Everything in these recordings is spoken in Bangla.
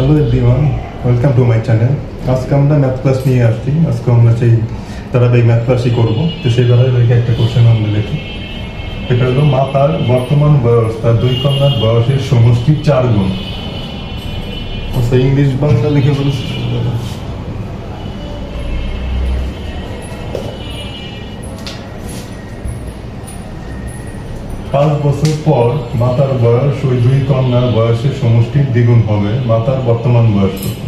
Hello everyone, welcome to my channel. আজকে আমরা ম্যাথ ক্লাস নিয়ে আসছি। আজকে আমরা সেই ধারাবাহিক ম্যাথ ক্লাসই করবো। তো সেই ধারাবাহিক একটা কোশ্চেন আমরা দেখি। এটা হলো মা তার বর্তমান বয়স তার দুই কন্যার বয়সের সমষ্টি 4 গুণ। আচ্ছা, ইংলিশ বাংলা লিখে বলছি। 5 বছর পর মাতার বয়স ওই দুই কন্যার বয়সের সমষ্টির দ্বিগুণ হবে। মাতার বর্তমান বয়স কত?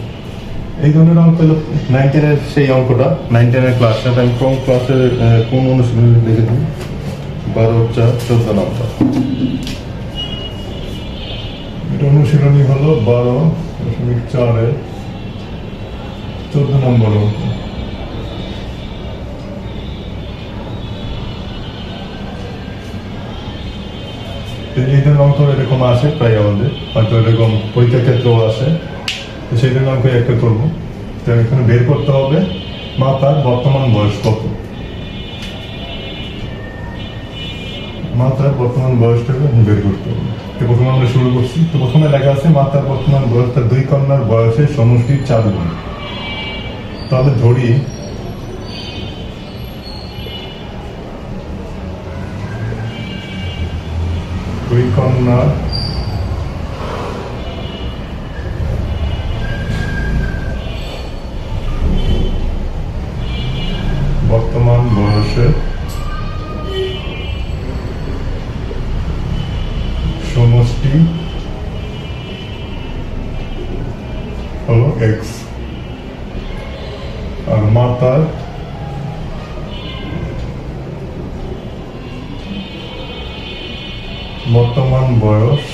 এই ধরনের অঙ্ক হলো 9-10 সেই অঙ্কটা 9-10 ক্লাসটা আমি কোন ক্লাসের কোন অনুশীলনে লিখে দিই। 12-14 নম্বর এটা অনুশীলনী হলো 12.4 14 নম্বর অঙ্ক। এই ধরনের অঙ্ক এরকম আসে প্রায় আমাদের, হয়তো এরকম পরীক্ষার ক্ষেত্রেও আসে। তো সেই জন্য অঙ্ক একটা করবো। তো এখানে বের করতে হবে মা তার বর্তমান বয়স কত। মা তার বর্তমান বয়সটাকে বের করতে হবে। তো প্রথমে আমরা শুরু করছি। তো প্রথমে লেখা আছে মা তার বর্তমান বয়স তার দুই কন্যার বয়সের সমষ্টির 4 গুণ। তাহলে ধরি দুই কন্যার বর্তমান বয়সের সমষ্টি হলো x, আর মাতার বর্তমান বয়স,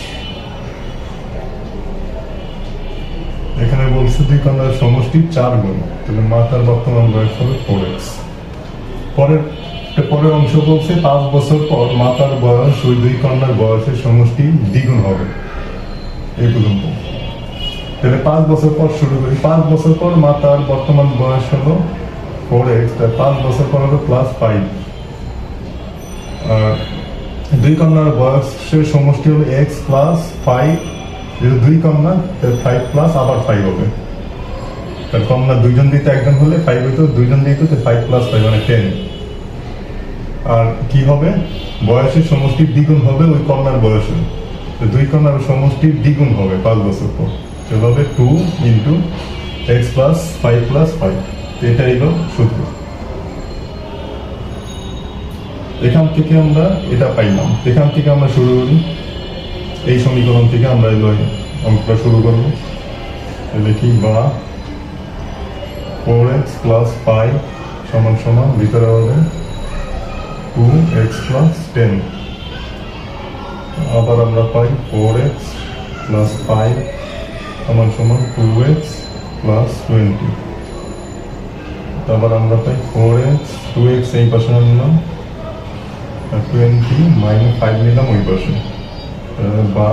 এখানে বলছে দুই কন্যার সমষ্টি 4 গুণ, তাহলে মাতার বর্তমান বয়স হবে 4x। পরের অংশ বলছে 5 বছর পর মাতার বয়স ওই দুই কন্যার বয়সের সমষ্টি দ্বিগুণ হবে। এই পর্যন্ত। তাহলে 5 বছর পর শুরু করি। 5 বছর পর মাতার বর্তমান বয়স হলো 4x, তার 5 বছর পর হলো +5। আর দুই কন্যার বয়সের সমষ্টি হলো x + 5। যেহেতু দুই কন্যা, 5 প্লাস আবার 5 হবে। তার কন্যা দুইজন দিতে একজন হলে 5 হইতো, দুইজন দিত 5 + 5 মানে 10। আর কি হবে, বয়সের সমষ্টির দ্বিগুণ হবে ওই কন্যার বয়সে। তো দুই কন্যার সমষ্টির দ্বিগুণ হবে 5 বছর পর। তাহলে হবে 2 × x + 5 + 5। এটাই হলো সূত্র। এখান থেকে আমরা এটা পাইলাম। এখান থেকে আমরা শুরু করি। এই সমীকরণ থেকে আমরা অঙ্কটা শুরু করবো। লিখি বা 4x + 5 = ভিতরে হবে 2x + 10। আবার আমরা পাই 4x + 5 = 2x + 20। আবার আমরা পাই 4x, 2x এই পাশে আনলাম, 20 - 5 নিলাম ওই পাশে। বা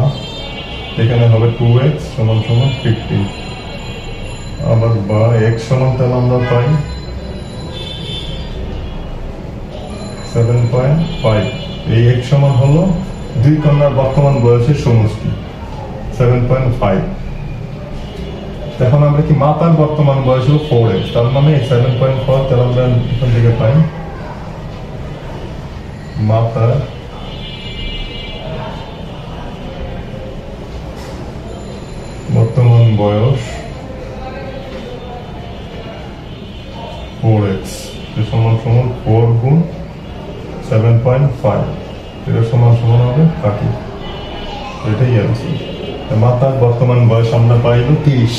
এখানে হবে 2x = 15। আবার বা x সমান তাহলে আমরা পাই 7.5। এই x সমান হলো দুই কন্যার বর্তমান বয়সের সমষ্টি 7.5। এখন আমরা কি মাতার বর্তমান বয়স হলো 4x, তার মানে 7.5। তাহলে আমরা এখান থেকে পাই মাতার বর্তমান বয়স 4x = 4 গুণ 7.5। এটা সমান হবে 30। এটাই অ্যান্সার। মাতার বর্তমান বয়স আমরা পাইল 30।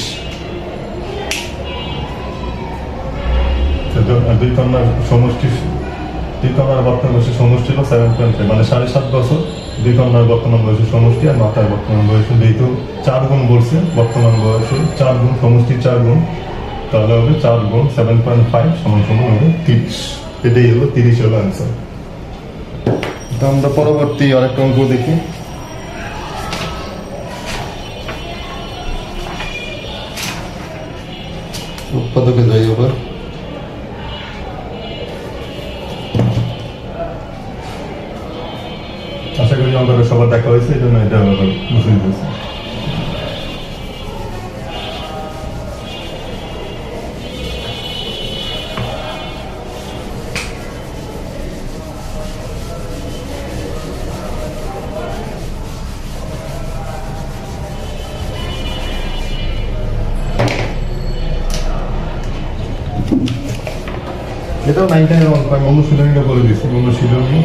দুই কন্যার সমষ্টি, দুই কন্যার বর্তমান বয়সের সমষ্টি হলো 7.5, মানে 7.5 বছর। দুই কন্যার বর্তমান বয়সের সমষ্টি আর মাতার বর্তমান বয়স, যেহেতু 4 গুণ বলছে বর্তমান বয়সে 4 গুণ, সমষ্টি 4 গুণ, তাহলে হবে 4 গুণ 7.5 = হবে 30। এটাই হলো 30 হলো অ্যান্সার। তো আমরা পরবর্তী আরেকটা অঙ্ক দেখি। উৎপাদকে যাই আবার। আশা করি অঙ্কটা সবার দেখা হয়েছে, এই জন্য এটা বুঝে দিয়েছে। এটাও 9 10 এর অঙ্ক, আমি অনুশীলনীটা বলে দিচ্ছি। অনুশীলনী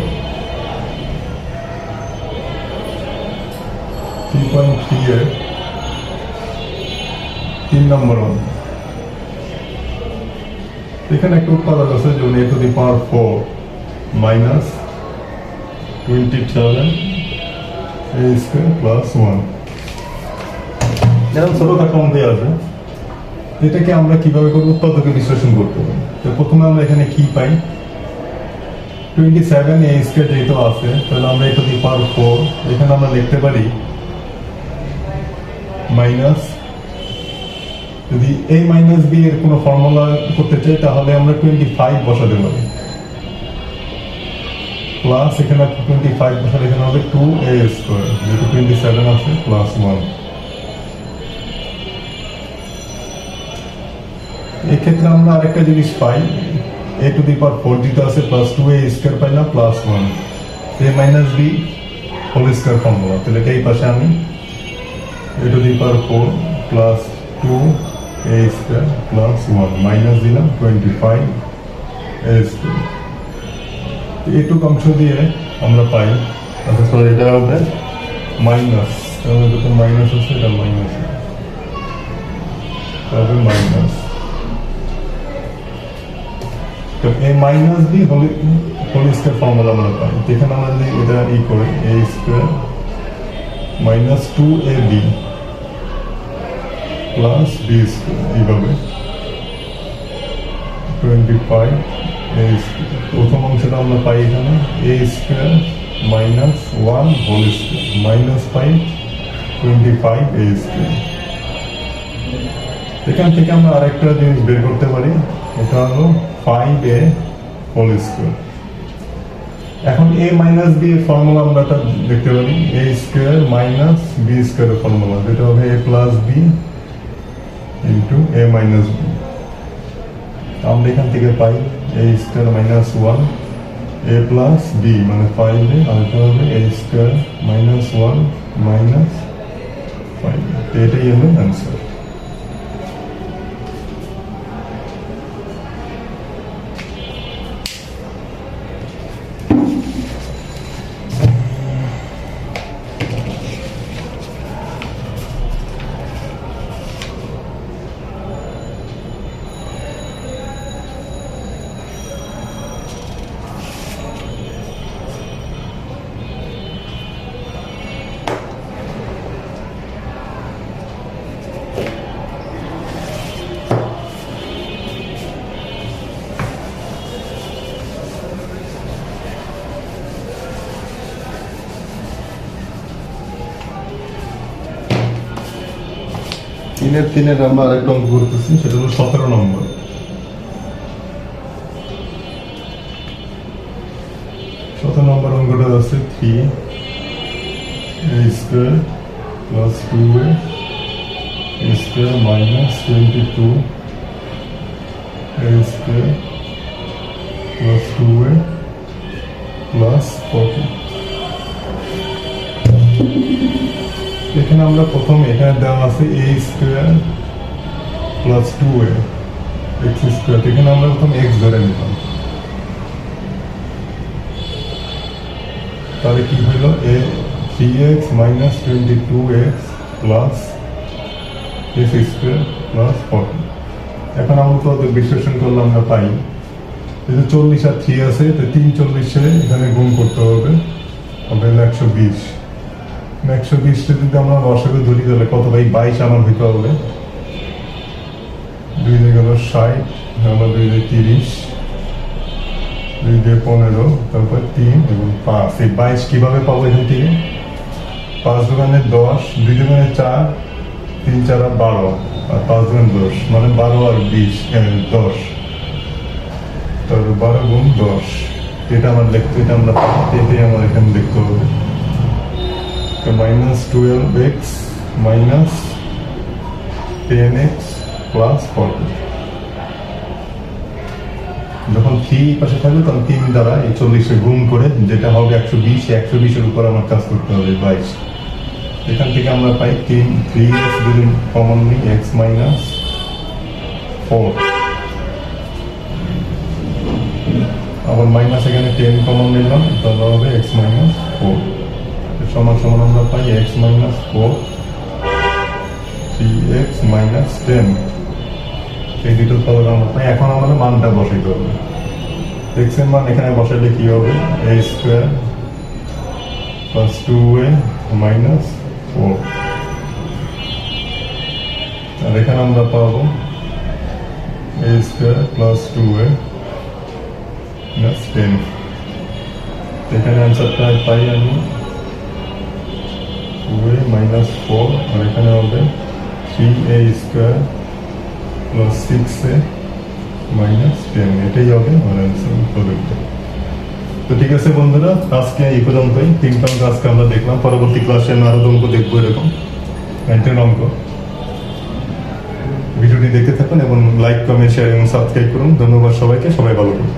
3.3 এর 3 নম্বর অঙ্ক। এখানে একটা উৎপাদক আছে, যেমন a to the power 4 minus 27 a square plus 1, এরকম ছোটখাটো অঙ্কে আছে। এটাকে আমরা কিভাবে করে উৎপাদকে বিশ্লেষণ করতে পারি? তো প্রথমে আমরা এখানে কি পাই, 27 a square যেহেতু আছে, তাহলে আমরা a to the power 4 এখানে আমরা লিখতে পারি মাইনাস, যদি a মাইনাস b এর কোনো ফর্মুলা করতে চাই তাহলে আমরা 25 বসাতে পারি, প্লাস এখানে 25 বসালে এখানে হবে 2a স্কয়ার, যেহেতু 27 আছে, প্লাস 1। এক্ষেত্রে আমরা আরেকটা জিনিস পাই, a to the power 4 যেটা আছে প্লাস 2a স্কয়ার পাইলাম, plus 1 a minus b whole square formula. তাহলে এই পাশে আমি a to the power 4 plus 2a square plus 1 minus দিলাম 25 a স্কয়ার। এইটুক অংশ দিয়ে আমরা পাই, অর্থাৎ এটা হবে মাইনাস, তাহলে যত মাইনাস আছে এটা মাইনাস হবে মাইনাস। তো a minus b whole square formula আমরা পাই। এখানে আমরা যদি এটা করে a square minus 2ab plus b square, এইভাবে 25 a স্কয়ার। প্রথম অংশটা আমরা পাই এখানে a square minus 1 whole square minus 5 25 a square. এখান থেকে আমরা আরেকটা জিনিস বের করতে পারি, এটা হলো 5a হোল স্কয়ার। এখন a মাইনাস b এর ফর্মুলা আমরা দেখতে পারি, a স্কয়ার মাইনাস b স্কয়ারের ফর্মুলা, যেটা হবে a plus b into a minus b। আমরা এখান থেকে পাই a square minus 1 a plus b মানে 5a, আর এটা হবে a স্কয়ার মাইনাস 1 মাইনাস 5। এটাই হলো অ্যান্সার। তিনের আমরা আরেকটা অঙ্ক করতেছি, সেটা হলো 17 নম্বর। 17 নম্বর অঙ্কটা আছে 3a square plus 2a square minus 22 a square plus 2a plus 40। এখানে আমরা প্রথমে এখানে দেওয়া আছে a square plus 2a x square, এখানে আমরা প্রথম x ধরে নিলাম, তাহলে কি হলো a 3x minus 22x plus x square plus 40। এখন আমরা তো বিশ্লেষণ করলে আমরা পাই, যেহেতু 40 আর 3 আছে, তো 3 40 এখানে গুণ করতে হবে, হবে 120। 120 যদি আমরা লসাগু ধরি তাহলে কত ভাই, 22 আমার হইতে হবে। 2 দিয়ে গেল 60, আমরা 2 দিয়ে 30, 2 দিয়ে 15, তারপর 3 এবং 5। এই 22 কিভাবে পাবো এখান থেকে? 5 দোকানে 10, 2 দোকানে 4, 3 4 12, আর 5 দোকানে 10, মানে 12 আর 20 10, তারপর 12 গুণ 10। এটা আমার লিখতে, এটা আমরা এটাই আমার এখানে লিখতে হবে, minus 12x minus 10x plus 40। যখন 3 পাশে থাকবে তখন 3 দ্বারা এই 40 গুণ করে যেটা হবে 120, 120 এর উপর আমার কাজ করতে হবে 22। এখান থেকে আমরা পাই 3x যদি কমন নিই x মাইনাস 4 আবার মাইনাস এখানে 10 কমন নিলাম, তাহলে হবে x মাইনাস 4 সমান সমান আমরা পাই x মাইনাস 4 3x মাইনাস 10। এই দুটো উৎপাদক আমরা পাই। এখন আমাদের মানটা বসাইতে হবে। x এর মান এখানে বসাইলে কি হবে, a square plus 2a minus 4, আর এখানে আমরা পাবো a square plus 2a plus 10। এখানে অ্যান্সারটা পাই আমি 2a মাইনাস 4, আর এখানে হবে 3a square plus 6a minus 10। এটাই হবে আমার অ্যান্সার প্রদত্ত। তো ঠিক আছে বন্ধুরা, আজকে এই পর্যন্তই। 3টা অঙ্ক আজকে আমরা দেখলাম। পরবর্তী ক্লাসে আমি আরো অঙ্ক দেখবো এরকম 10 অঙ্ক। ভিডিওটি দেখতে থাকুন এবং লাইক, কমেন্ট, শেয়ার এবং সাবস্ক্রাইব করুন। ধন্যবাদ সবাইকে, সবাই ভালো থাকুন।